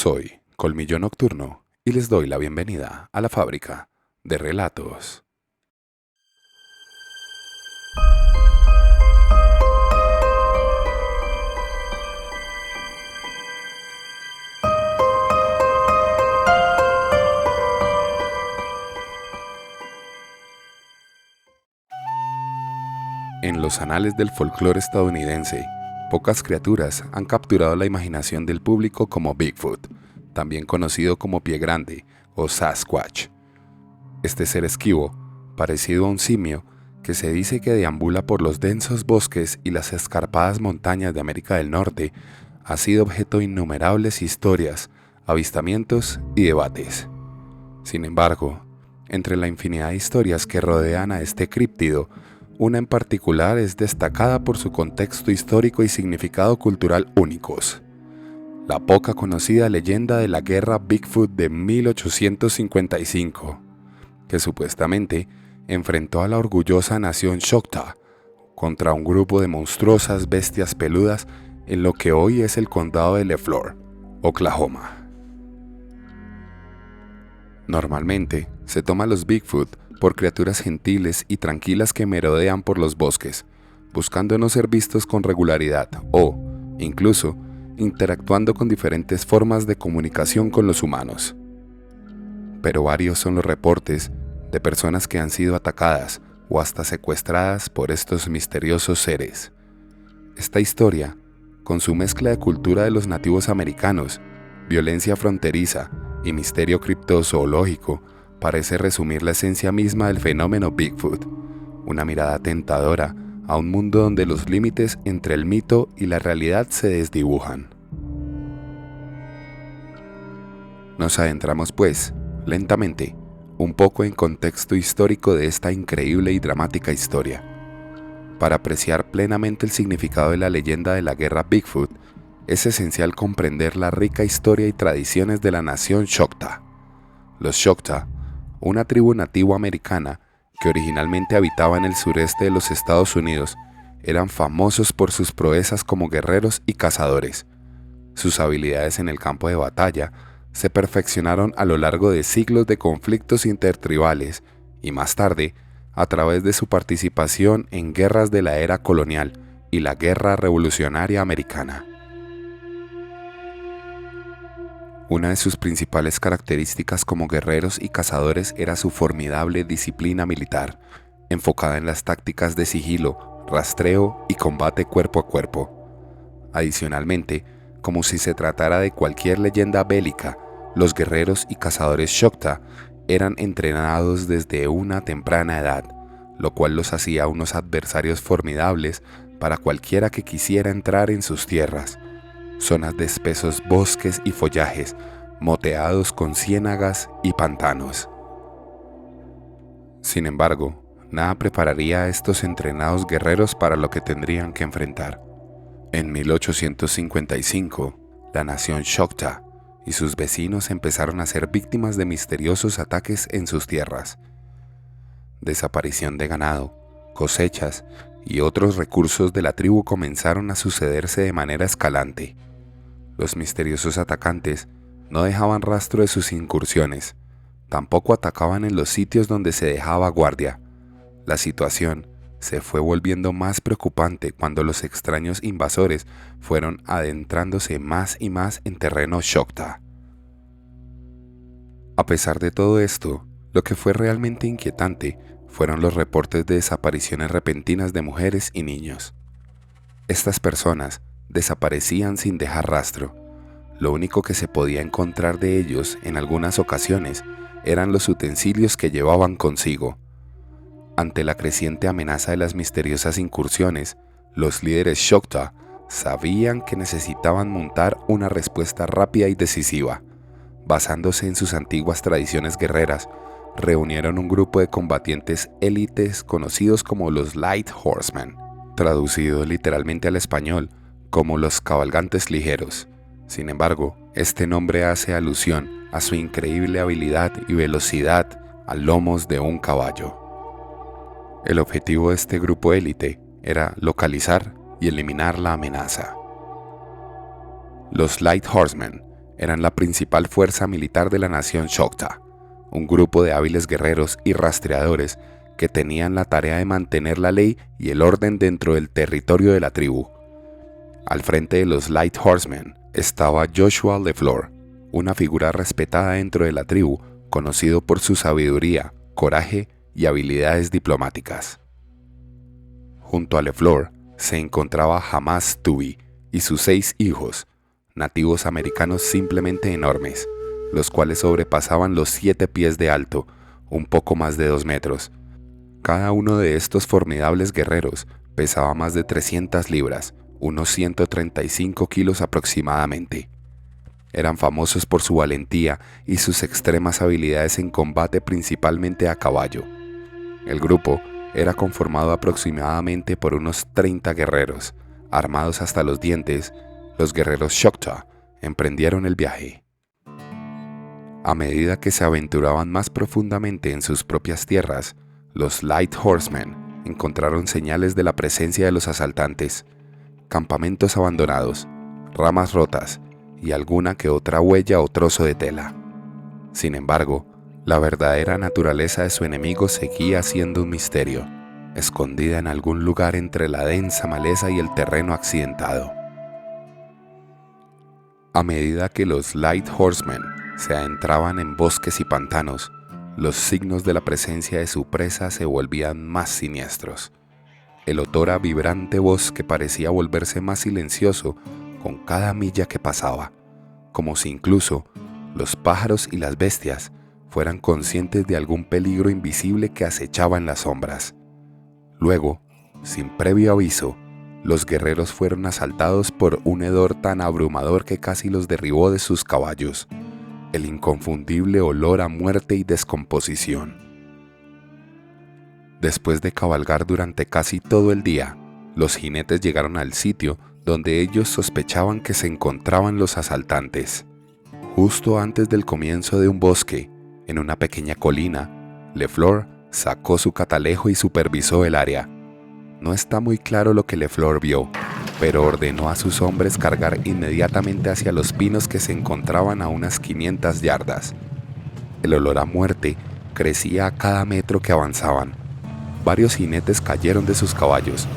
Soy Colmillo Nocturno y les doy la bienvenida a la fábrica de relatos. En los anales del folclore estadounidense, pocas criaturas han capturado la imaginación del público como Bigfoot, también conocido como Pie Grande o Sasquatch. Este ser esquivo, parecido a un simio, que se dice que deambula por los densos bosques y las escarpadas montañas de América del Norte, ha sido objeto de innumerables historias, avistamientos y debates. Sin embargo, entre la infinidad de historias que rodean a este críptido, una en particular es destacada por su contexto histórico y significado cultural únicos: la poca conocida leyenda de la guerra Bigfoot de 1855, que supuestamente enfrentó a la orgullosa nación Choctaw contra un grupo de monstruosas bestias peludas en lo que hoy es el condado de Leflore, Oklahoma. Normalmente se toma a los Bigfoot por criaturas gentiles y tranquilas que merodean por los bosques, buscando no ser vistos con regularidad o, incluso, interactuando con diferentes formas de comunicación con los humanos. Pero varios son los reportes de personas que han sido atacadas o hasta secuestradas por estos misteriosos seres. Esta historia, con su mezcla de cultura de los nativos americanos, violencia fronteriza y misterio criptozoológico, parece resumir la esencia misma del fenómeno Bigfoot, una mirada tentadora a un mundo donde los límites entre el mito y la realidad se desdibujan. Nos adentramos, pues, lentamente, un poco en contexto histórico de esta increíble y dramática historia. Para apreciar plenamente el significado de la leyenda de la guerra Bigfoot, es esencial comprender la rica historia y tradiciones de la nación Choctaw. Los Choctaw, una tribu nativa americana que originalmente habitaba en el sureste de los Estados Unidos, eran famosos por sus proezas como guerreros y cazadores. Sus habilidades en el campo de batalla se perfeccionaron a lo largo de siglos de conflictos intertribales y más tarde a través de su participación en guerras de la era colonial y la Guerra Revolucionaria Americana. Una de sus principales características como guerreros y cazadores era su formidable disciplina militar, enfocada en las tácticas de sigilo, rastreo y combate cuerpo a cuerpo. Adicionalmente, como si se tratara de cualquier leyenda bélica, los guerreros y cazadores Choctaw eran entrenados desde una temprana edad, lo cual los hacía unos adversarios formidables para cualquiera que quisiera entrar en sus tierras. Zonas de espesos bosques y follajes, moteados con ciénagas y pantanos. Sin embargo, nada prepararía a estos entrenados guerreros para lo que tendrían que enfrentar. En 1855, la nación Choctaw y sus vecinos empezaron a ser víctimas de misteriosos ataques en sus tierras. Desaparición de ganado, cosechas y otros recursos de la tribu comenzaron a sucederse de manera escalante. Los misteriosos atacantes no dejaban rastro de sus incursiones, tampoco atacaban en los sitios donde se dejaba guardia. La situación se fue volviendo más preocupante cuando los extraños invasores fueron adentrándose más y más en terreno Choctaw. A pesar de todo esto, lo que fue realmente inquietante fueron los reportes de desapariciones repentinas de mujeres y niños. Estas personas desaparecían sin dejar rastro. Lo único que se podía encontrar de ellos en algunas ocasiones eran los utensilios que llevaban consigo. Ante la creciente amenaza de las misteriosas incursiones, los líderes Choctaw sabían que necesitaban montar una respuesta rápida y decisiva. Basándose en sus antiguas tradiciones guerreras, reunieron un grupo de combatientes élites conocidos como los Light Horsemen, traducido literalmente al español como los cabalgantes ligeros. Sin embargo, este nombre hace alusión a su increíble habilidad y velocidad a lomos de un caballo. El objetivo de este grupo élite era localizar y eliminar la amenaza. Los Light Horsemen eran la principal fuerza militar de la nación Choctaw, un grupo de hábiles guerreros y rastreadores que tenían la tarea de mantener la ley y el orden dentro del territorio de la tribu. Al frente de los Light Horsemen estaba Joshua LeFleur, una figura respetada dentro de la tribu, conocido por su sabiduría, coraje y habilidades diplomáticas. Junto a LeFleur se encontraba Hamas Tubby y sus 6 hijos, nativos americanos simplemente enormes, los cuales sobrepasaban los 7 pies de alto, un poco más de 2 metros. Cada uno de estos formidables guerreros pesaba más de 300 libras, unos 135 kilos aproximadamente. Eran famosos por su valentía y sus extremas habilidades en combate, principalmente a caballo. El grupo era conformado aproximadamente por unos 30 guerreros, armados hasta los dientes. Los guerreros Choctaw emprendieron el viaje. A medida que se aventuraban más profundamente en sus propias tierras, los Light Horsemen encontraron señales de la presencia de los asaltantes, campamentos abandonados, ramas rotas y alguna que otra huella o trozo de tela. Sin embargo, la verdadera naturaleza de su enemigo seguía siendo un misterio, escondida en algún lugar entre la densa maleza y el terreno accidentado. A medida que los Light Horsemen se adentraban en bosques y pantanos, los signos de la presencia de su presa se volvían más siniestros. El otrora vibrante bosque parecía volverse más silencioso con cada milla que pasaba, como si incluso los pájaros y las bestias fueran conscientes de algún peligro invisible que acechaba en las sombras. Luego, sin previo aviso, los guerreros fueron asaltados por un hedor tan abrumador que casi los derribó de sus caballos, el inconfundible olor a muerte y descomposición. Después de cabalgar durante casi todo el día, los jinetes llegaron al sitio donde ellos sospechaban que se encontraban los asaltantes. Justo antes del comienzo de un bosque, en una pequeña colina, LeFleur sacó su catalejo y supervisó el área. No está muy claro lo que LeFleur vio, pero ordenó a sus hombres cargar inmediatamente hacia los pinos que se encontraban a unas 500 yardas. El olor a muerte crecía a cada metro que avanzaban. Varios jinetes cayeron de sus caballos.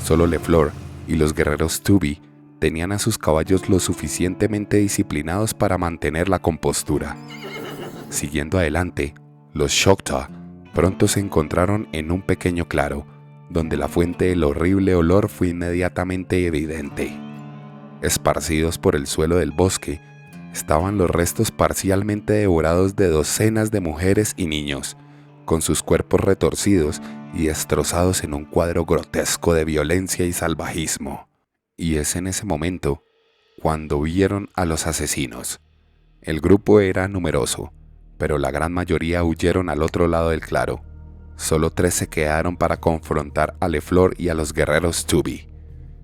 Solo LeFleur y los guerreros Tubby tenían a sus caballos lo suficientemente disciplinados para mantener la compostura. Siguiendo adelante, los Choctaw pronto se encontraron en un pequeño claro, donde la fuente del horrible olor fue inmediatamente evidente. Esparcidos por el suelo del bosque, estaban los restos parcialmente devorados de docenas de mujeres y niños, con sus cuerpos retorcidos y destrozados en un cuadro grotesco de violencia y salvajismo. Y es en ese momento cuando vieron a los asesinos. El grupo era numeroso, pero la gran mayoría huyeron al otro lado del claro. Solo 3 se quedaron para confrontar a LeFleur y a los guerreros Tubby.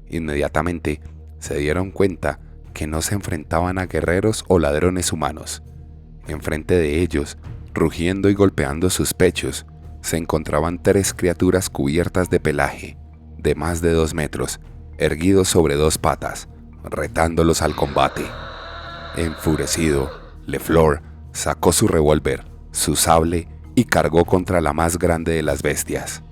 Inmediatamente se dieron cuenta que no se enfrentaban a guerreros o ladrones humanos. Enfrente de ellos, rugiendo y golpeando sus pechos, se encontraban 3 criaturas cubiertas de pelaje, de más de 2 metros, erguidos sobre 2 patas, retándolos al combate. Enfurecido, LeFleur sacó su revólver, su sable y cargó contra la más grande de las bestias.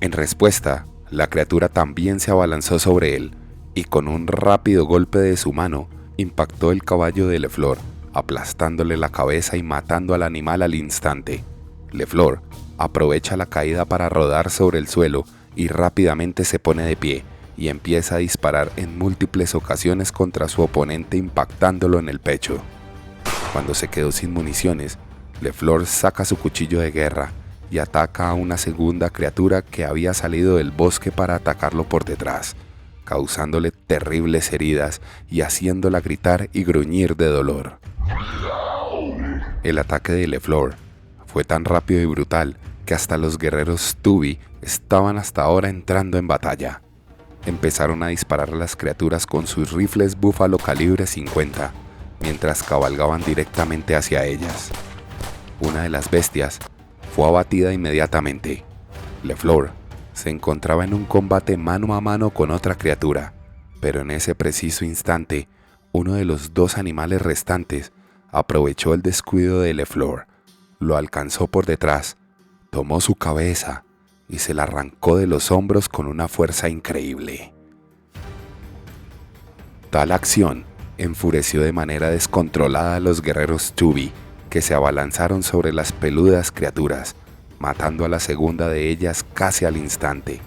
En respuesta, la criatura también se abalanzó sobre él y con un rápido golpe de su mano impactó el caballo de LeFleur, aplastándole la cabeza y matando al animal al instante. LeFleur aprovecha la caída para rodar sobre el suelo y rápidamente se pone de pie y empieza a disparar en múltiples ocasiones contra su oponente, impactándolo en el pecho. Cuando se quedó sin municiones, LeFleur saca su cuchillo de guerra y ataca a una segunda criatura que había salido del bosque para atacarlo por detrás, causándole terribles heridas y haciéndola gritar y gruñir de dolor. El ataque de LeFleur fue tan rápido y brutal que hasta los guerreros Tubby estaban hasta ahora entrando en batalla. Empezaron a disparar a las criaturas con sus rifles Búfalo calibre 50, mientras cabalgaban directamente hacia ellas. Una de las bestias fue abatida inmediatamente. LeFleur se encontraba en un combate mano a mano con otra criatura, pero en ese preciso instante, Uno de los 2 animales restantes aprovechó el descuido de LeFleur, lo alcanzó por detrás, tomó su cabeza y se la arrancó de los hombros con una fuerza increíble. Tal acción enfureció de manera descontrolada a los guerreros Tubi, que se abalanzaron sobre las peludas criaturas, matando a la segunda de ellas casi al instante.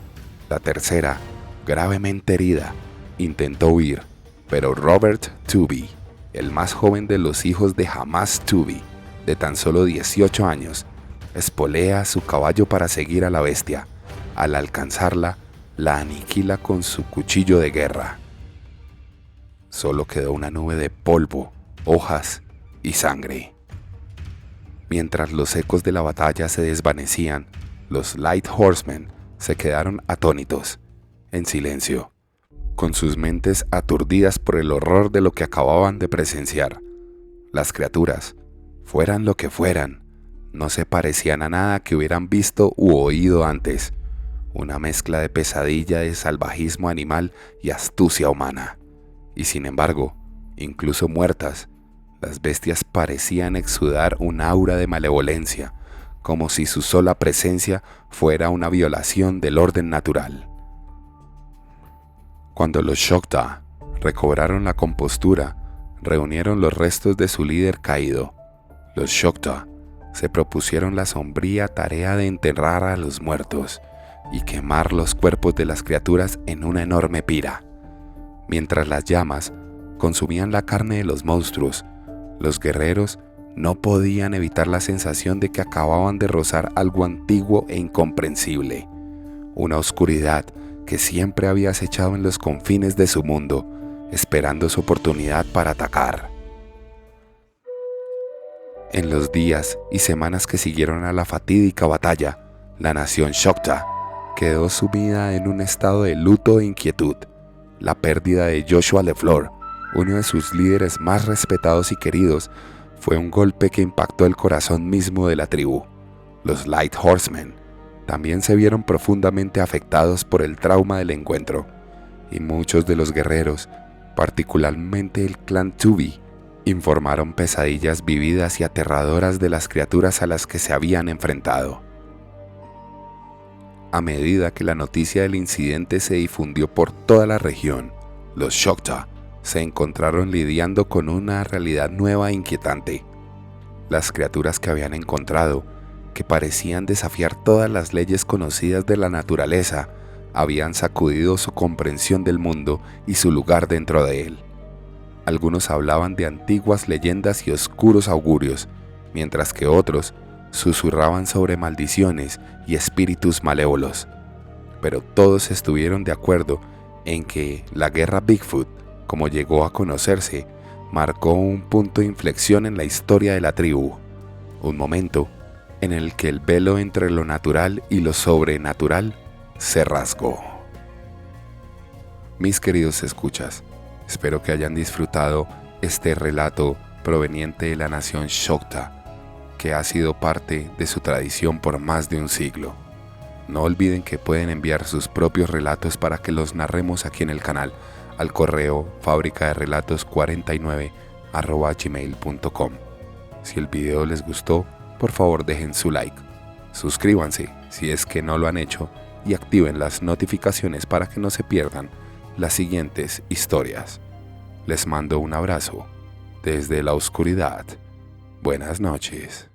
La tercera, gravemente herida, intentó huir, pero Robert Tubi, el más joven de los hijos de Hamas Tubi, de tan solo 18 años, espolea a su caballo para seguir a la bestia. Al alcanzarla, la aniquila con su cuchillo de guerra. Solo quedó una nube de polvo, hojas y sangre. Mientras los ecos de la batalla se desvanecían, los Light Horsemen se quedaron atónitos, en silencio, con sus mentes aturdidas por el horror de lo que acababan de presenciar. Las criaturas, fueran lo que fueran, no se parecían a nada que hubieran visto u oído antes. Una mezcla de pesadilla, de salvajismo animal y astucia humana. Y sin embargo, incluso muertas, las bestias parecían exudar un aura de malevolencia, como si su sola presencia fuera una violación del orden natural. Cuando los Shokta recobraron la compostura, reunieron los restos de su líder caído. Los Shokta se propusieron la sombría tarea de enterrar a los muertos y quemar los cuerpos de las criaturas en una enorme pira. Mientras las llamas consumían la carne de los monstruos, los guerreros no podían evitar la sensación de que acababan de rozar algo antiguo e incomprensible, una oscuridad que siempre había acechado en los confines de su mundo, esperando su oportunidad para atacar. En los días y semanas que siguieron a la fatídica batalla, la nación Shokta quedó sumida en un estado de luto e inquietud. La pérdida de Joshua LeFleur, uno de sus líderes más respetados y queridos, fue un golpe que impactó el corazón mismo de la tribu. Los Light Horsemen también se vieron profundamente afectados por el trauma del encuentro, y muchos de los guerreros, particularmente el clan Tubi, informaron pesadillas vividas y aterradoras de las criaturas a las que se habían enfrentado. A medida que la noticia del incidente se difundió por toda la región, los Shokta se encontraron lidiando con una realidad nueva e inquietante. Las criaturas que habían encontrado, que parecían desafiar todas las leyes conocidas de la naturaleza, habían sacudido su comprensión del mundo y su lugar dentro de él. Algunos hablaban de antiguas leyendas y oscuros augurios, mientras que otros susurraban sobre maldiciones y espíritus malévolos. Pero todos estuvieron de acuerdo en que la guerra Bigfoot, como llegó a conocerse, marcó un punto de inflexión en la historia de la tribu, un momento en el que el velo entre lo natural y lo sobrenatural se rasgó. Mis queridos escuchas, espero que hayan disfrutado este relato proveniente de la nación Shokta, que ha sido parte de su tradición por más de un siglo. No olviden que pueden enviar sus propios relatos para que los narremos aquí en el canal al correo fabricaderelatos49@gmail.com. Si el video les gustó, por favor dejen su like, suscríbanse si es que no lo han hecho y activen las notificaciones para que no se pierdan las siguientes historias. Les mando un abrazo desde la oscuridad. Buenas noches.